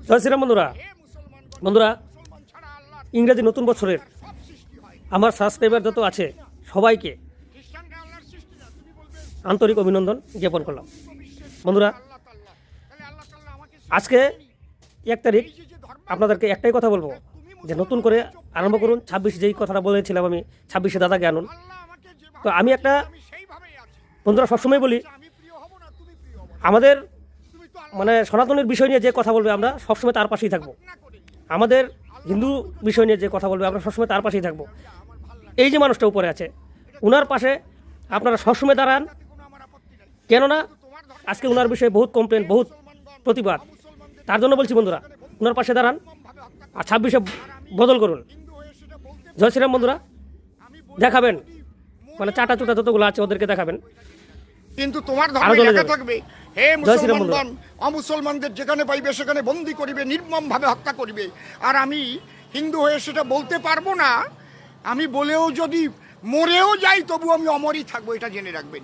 জয় শ্রীরাম বন্ধুরা। বন্ধুরা, ইংরেজি নতুন বছরের আমার সাবস্ক্রাইবার যত আছে সবাইকে আন্তরিক অভিনন্দন জ্ঞাপন করলাম। বন্ধুরা, আজকে 1 তারিখ, আপনাদেরকে একটাই কথা বলবো যে নতুন করে আরম্ভ করুন। 26 যেই কথাটা বলেছিলাম আমি, 26-এ দাদাকে আনুন। তো আমি একটা বন্ধুরা সবসময় বলি, আমাদের মানে সনাতনের বিষয় নিয়ে যে কথা বলবে আমরা সবসময় তার পাশেই থাকবো। আমাদের হিন্দু বিষয় নিয়ে যে কথা বলবে আমরা সবসময় তার পাশেই থাকবো। এই যে মানুষটা উপরে আছে, ওনার পাশে আপনারা সবসময় দাঁড়ান। কেননা আজকে ওনার বিষয়ে বহুত কমপ্লেন, বহুত প্রতিবাদ। তার জন্য বলছি বন্ধুরা, ওনার পাশে দাঁড়ান আর 26-এ বদল করুন। জয় শ্রীরাম বন্ধুরা। দেখাবেন মানে চাটা চুটা যতগুলো আছে ওদেরকে দেখাবেন, কিন্তু তোমার ধর্মে লেখা থাকবে, হে মুসলমান, অমুসলমানদের যেখানে পাইবে সেখানে বন্দী করিবে, নির্মম ভাবে হত্যা করিবে। আর আমি হিন্দু হয়ে সেটা বলতে পারবো না। আমি বলেও যদি মরেও যাই তবু আমি অমরই থাকবো, এটা জেনে রাখবেন।